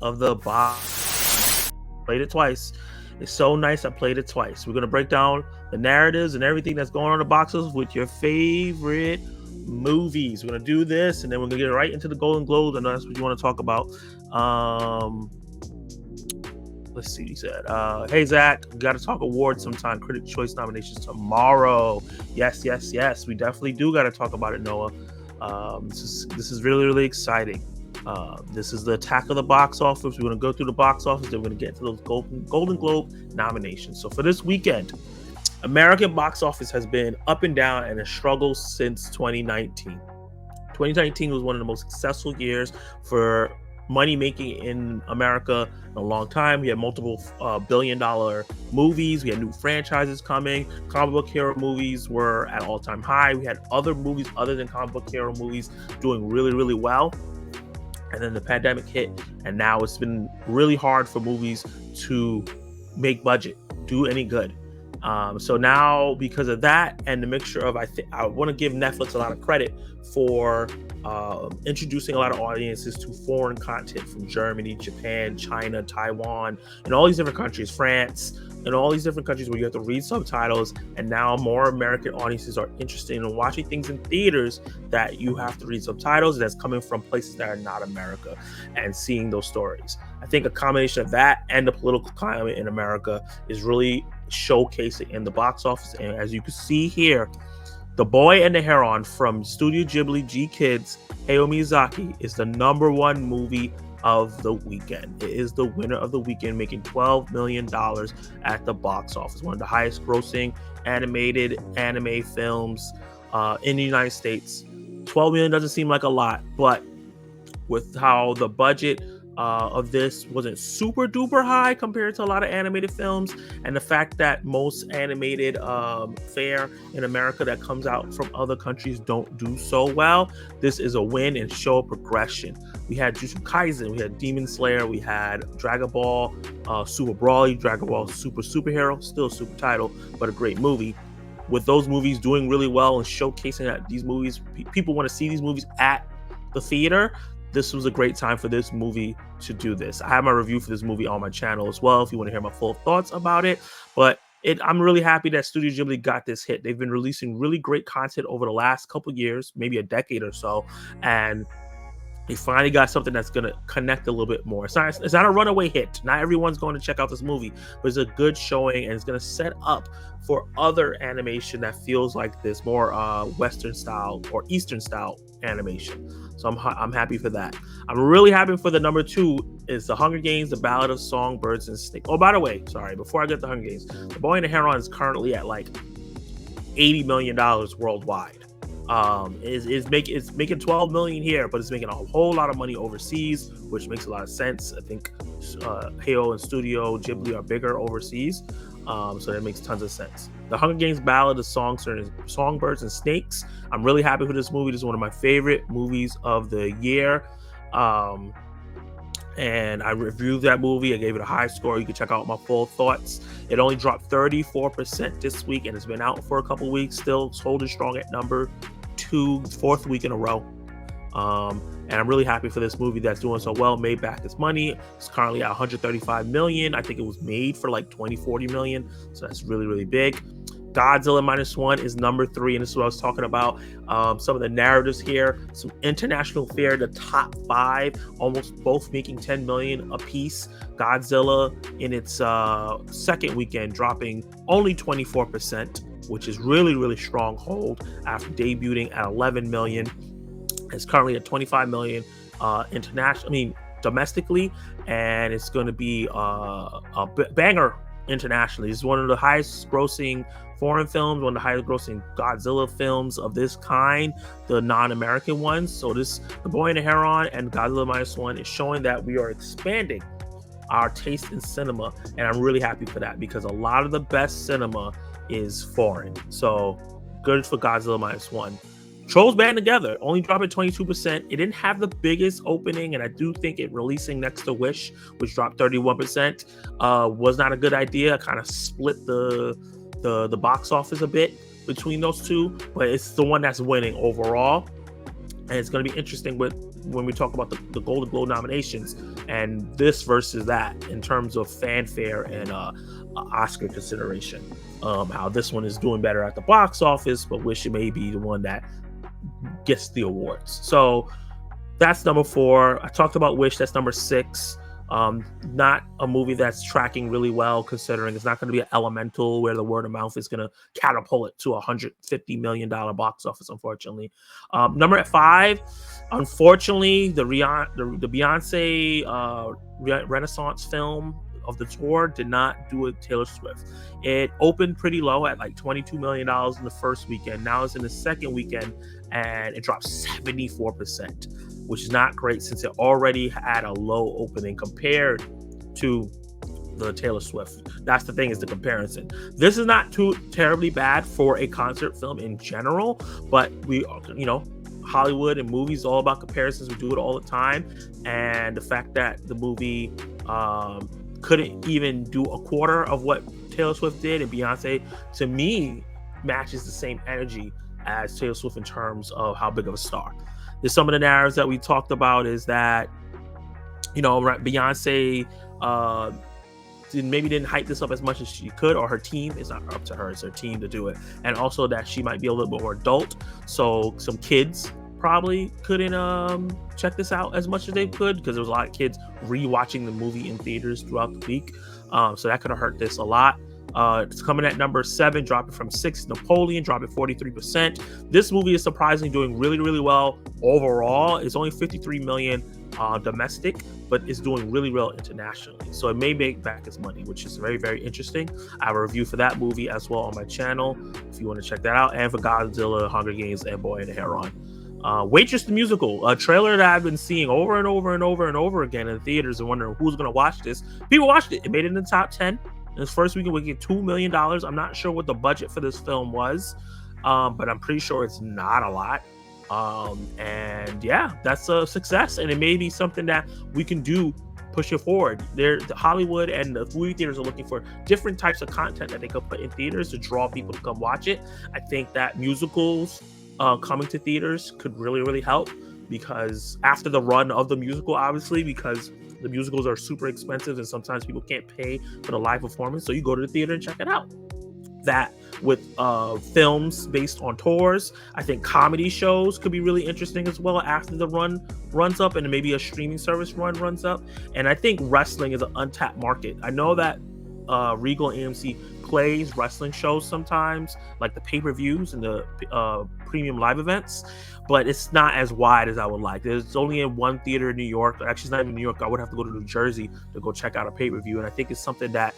of the box. Played it twice. It's so nice I played it twice. We're going to break down the narratives and everything that's going on in the boxes with your favorite movies. We're going to do this, and then we're going to get right into the Golden Globes. I know that's what you want to talk about. Let's see. He said, hey, Zach, we got to talk awards sometime. Critic Choice nominations tomorrow. Yes. We definitely do got to talk about it, Noah. This is really, really exciting. This is the attack of the box office. We're going to go through the box office. Then we're going to get to those Golden Globe nominations. So for this weekend, American box office has been up and down and a struggle since 2019. 2019 was one of the most successful years for money making in America in a long time. We had multiple billion-dollar movies. We had new franchises coming. Comic book hero movies were at all-time high. We had other movies other than comic book hero movies doing really, really well. And then the pandemic hit, and now it's been really hard for movies to make budget, do any good. So now, because of that and the mixture of, I want to give Netflix a lot of credit for introducing a lot of audiences to foreign content from Germany, Japan, China, Taiwan, and all these different countries, France, and all these different countries where you have to read subtitles. And now more American audiences are interested in watching things in theaters that you have to read subtitles, that's coming from places that are not America, and seeing those stories. I think a combination of that and the political climate in America is really showcasing in the box office. And as you can see here, The Boy and The Heron from Studio Ghibli G Kids, Hayao Miyazaki, is the #1 movie of the weekend. It is the winner of the weekend, making $12 million at the box office. One of the highest grossing animated anime films in the United States. $12 million doesn't seem like a lot, but with how the budget of this wasn't super duper high compared to a lot of animated films, and the fact that most animated fare in America that comes out from other countries don't do so well, this is a win and show progression. We had Jujutsu Kaisen, we had Demon Slayer, we had Dragon Ball Super Brawly, Dragon Ball Super Superhero, still a super title, but a great movie. With those movies doing really well and showcasing that these movies, people want to see these movies at the theater, this was a great time for this movie to do this. I have my review for this movie on my channel as well if you want to hear my full thoughts about it. But I'm really happy that Studio Ghibli got this hit. They've been releasing really great content over the last couple years, maybe a decade or so, and they finally got something that's going to connect a little bit more. It's not a runaway hit. Not everyone's going to check out this movie, but it's a good showing, and it's going to set up for other animation that feels like this, more Western style or Eastern style animation. So I'm happy for that. I'm really happy for the #2 is The Hunger Games, The Ballad of Songbirds and Snakes. Oh, by the way, sorry, before I get to Hunger Games, The Boy and The Heron is currently at like $80 million worldwide. It's making 12 million here, but it's making a whole lot of money overseas, which makes a lot of sense. I think Hayao and Studio Ghibli are bigger overseas, so that makes tons of sense. The Hunger Games Ballad of Songbirds and Snakes. I'm really happy for this movie. This is one of my favorite movies of the year. And I reviewed that movie. I gave it a high score. You can check out my full thoughts. It only dropped 34% this week, and it's been out for a couple weeks. Still holding strong at #2, fourth week in a row. And I'm really happy for this movie that's doing so well. Made back its money. It's currently at 135 million. I think it was made for like 20-40 million. So that's really, really big. Godzilla -1 is #3, and this is what I was talking about. Some of the narratives here, some international fare, the top 5, almost both making 10 million a piece. Godzilla in its second weekend dropping only 24%, which is really, really strong hold after debuting at 11 million. It's currently at 25 million domestically, and it's going to be a banger internationally. It's one of the highest grossing foreign films, one of the highest grossing Godzilla films of this kind, the non-American ones. So The Boy and the Heron and Godzilla -1 is showing that we are expanding our taste in cinema, and I'm really happy for that because a lot of the best cinema is foreign. So good for Godzilla -1. Trolls Band Together only dropping 22%. It didn't have the biggest opening, and I do think it releasing next to Wish, which dropped 31%, was not a good idea. I kind of split the box office a bit between those two, but it's the one that's winning overall. And it's going to be interesting when we talk about the Golden Globe nominations and this versus that in terms of fanfare and Oscar consideration. How this one is doing better at the box office, but wish it may be the one that gets the awards. So that's number 4. I talked about Wish. That's number 6. Not a movie that's tracking really well, considering it's not going to be an Elemental where the word of mouth is going to catapult it to $150 million box office, unfortunately. Number 5, unfortunately, the Beyonce Renaissance film of the tour did not do it. Taylor Swift. It opened pretty low at like $22 million in the first weekend. Now it's in the second weekend and it dropped 74%, which is not great since it already had a low opening compared to the Taylor Swift. That's the thing, is the comparison. This is not too terribly bad for a concert film in general, but Hollywood and movies all about comparisons. We do it all the time, and the fact that the movie couldn't even do a quarter of what Taylor Swift did, and Beyonce, to me, matches the same energy as Taylor Swift in terms of how big of a star. There's some of the narratives that we talked about is that, Beyonce didn't hype this up as much as she could, or her team. It's not up to her, it's her team to do it. And also that she might be a little bit more adult, so some kids probably couldn't check this out as much as they could, because there was a lot of kids rewatching the movie in theaters throughout the week. So that could have hurt this a lot. It's coming at number 7, dropping from 6. Napoleon, dropping 43%. This movie is surprisingly doing really, really well overall. It's only 53 million domestic, but it's doing really well internationally. So it may make back its money, which is very, very interesting. I have a review for that movie as well on my channel if you want to check that out, and for Godzilla, Hunger Games, and Boy and The Heron. Waitress the Musical, a trailer that I've been seeing over and over and over and over again in theaters and wondering who's going to watch this. People watched it. It made it in the top 10. In its first weekend, we get $2 million. I'm not sure what the budget for this film was, but I'm pretty sure it's not a lot. And yeah, that's a success, and it may be something that we can do push it forward. The Hollywood and the movie theaters are looking for different types of content that they could put in theaters to draw people to come watch it. I think that musicals coming to theaters could really, really help, because after the run of the musical, obviously, because the musicals are super expensive and sometimes people can't pay for the live performance, so you go to the theater and check it out. That with films based on tours, I think comedy shows could be really interesting as well after the run runs up, and maybe a streaming service runs up. And I think wrestling is an untapped market. I know that Regal and AMC plays wrestling shows sometimes, like the pay-per-views and the premium live events, but it's not as wide as I would like. There's only in one theater in New York. Actually, it's not even New York. I would have to go to New Jersey to go check out a pay-per-view, and I think it's something that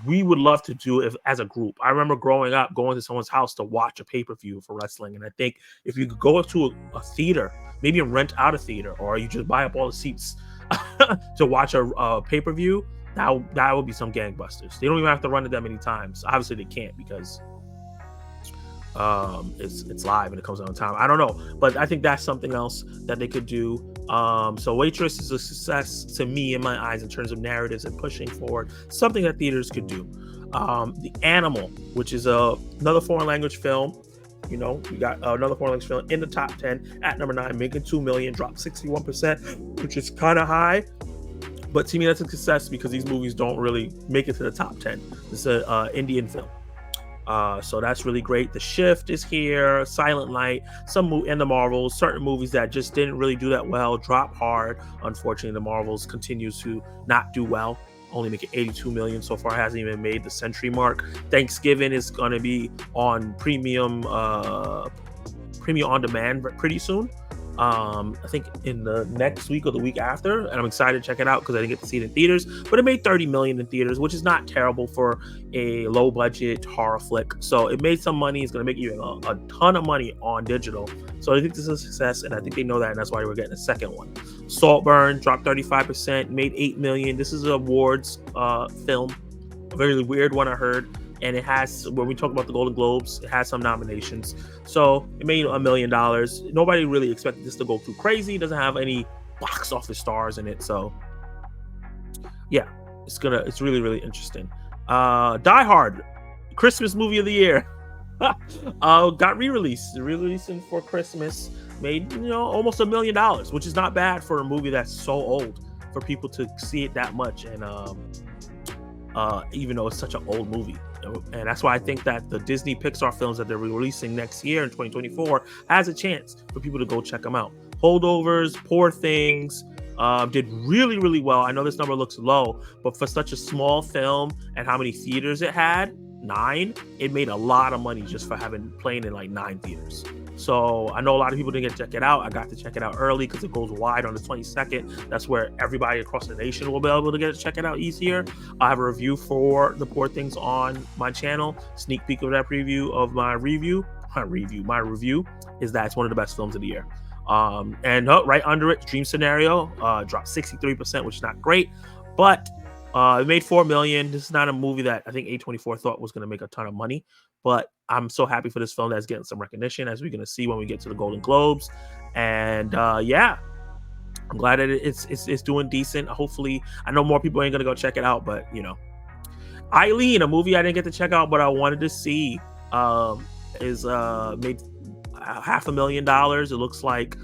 we would love to do as a group. I remember growing up going to someone's house to watch a pay-per-view for wrestling, and I think if you could go to a theater, maybe rent out a theater, or you just buy up all the seats to watch a pay-per-view, that would be some gangbusters. They don't even have to run it that many times. Obviously they can't, because it's live and it comes out on time. I don't know, but I think that's something else that they could do. So Waitress is a success to me in my eyes in terms of narratives and pushing forward, something that theaters could do. The Animal, which is another foreign language film. We got another foreign language film in the top 10 at number 9, making $2 million, dropped 61%, which is kind of high. But to me, that's a success because these movies don't really make it to the top 10. It's an Indian film. So that's really great. The Shift is here, Silent Night, and the Marvels, certain movies that just didn't really do that well, drop hard. Unfortunately, the Marvels continues to not do well, only making 82 million so far, hasn't even made the century mark. Thanksgiving is going to be on premium on demand pretty soon. I think in the next week or the week after, and I'm excited to check it out because I didn't get to see it in theaters, but it made 30 million in theaters, which is not terrible for a low budget horror flick. So it made some money. It's going to make even a ton of money on digital. So I think this is a success, and I think they know that, and that's why we're getting a second one. Saltburn dropped 35%, made 8 million. This is an awards film, a very weird one I heard. And it has, when we talk about the Golden Globes, it has some nominations. So it made $1 million. Nobody really expected this to go too crazy. It doesn't have any box office stars in it. So yeah, it's really, really interesting. Die Hard, Christmas movie of the year. Got re-releasing for Christmas. made almost $1 million, which is not bad for a movie that's so old, for people to see it that much. And even though it's such an old movie. And that's why I think that the Disney Pixar films that they're releasing next year in 2024 has a chance for people to go check them out. Holdovers, Poor Things, did really, really well. I know this number looks low, but for such a small film and how many theaters it had, 9, it made a lot of money just for playing in like 9 theaters. So I know a lot of people didn't get to check it out. I got to check it out early because it goes wide on the 22nd. That's where everybody across the nation will be able to get to check it out easier. I have a review for The Poor Things on my channel. Sneak peek of that preview of my review. My review is that it's one of the best films of the year. And right under it, Dream Scenario dropped 63%, which is not great, but it made $4 million. This is not a movie that I think A24 thought was going to make a ton of money, but I'm so happy for this film that's getting some recognition, as we're going to see when we get to the Golden Globes. And yeah, I'm glad that it's doing decent. Hopefully, I know more people ain't going to go check it out, but Eileen, a movie I didn't get to check out, but I wanted to see, is made $500,000. It looks like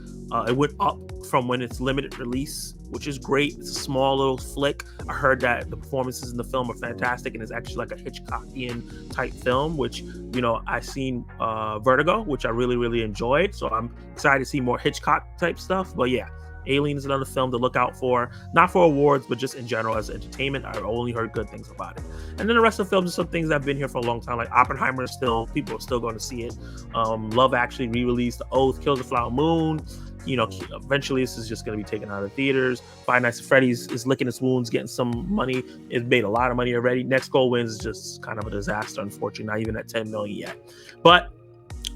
it went up from when it's limited release, which is great. It's a small little flick. I heard that the performances in the film are fantastic, and it's actually like a Hitchcockian type film, which I've seen Vertigo, which I really, really enjoyed. So I'm excited to see more Hitchcock type stuff. But yeah, Alien is another film to look out for, not for awards, but just in general as entertainment. I only heard good things about it. And then the rest of the films are some things that have been here for a long time, like Oppenheimer. People are still going to see it. Love Actually re-released, The Oath, Kills the Flower Moon. Eventually this is just going to be taken out of theaters. Five Nights at Freddy's is licking its wounds, getting some money. It's made a lot of money already. Next Goal Wins is just kind of a disaster, unfortunately, not even at 10 million yet. But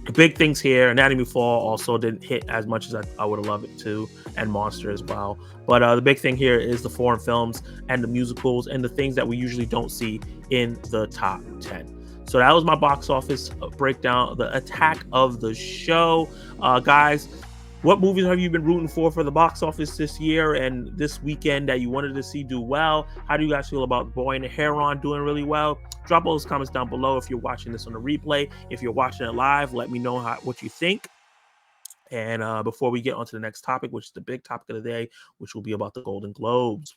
the big things here, Anatomy of Fall also didn't hit as much as I would have loved it to, and Monster as well. But the big thing here is the foreign films and the musicals and the things that we usually don't see in the top 10. So that was my box office breakdown, the attack of the show. Guys, what movies have you been rooting for the box office this year and this weekend that you wanted to see do well? How do you guys feel about Boy and The Heron doing really well? Drop all those comments down below if you're watching this on the replay. If you're watching it live, let me know what you think. And before we get on to the next topic, which is the big topic of the day, which will be about the Golden Globes.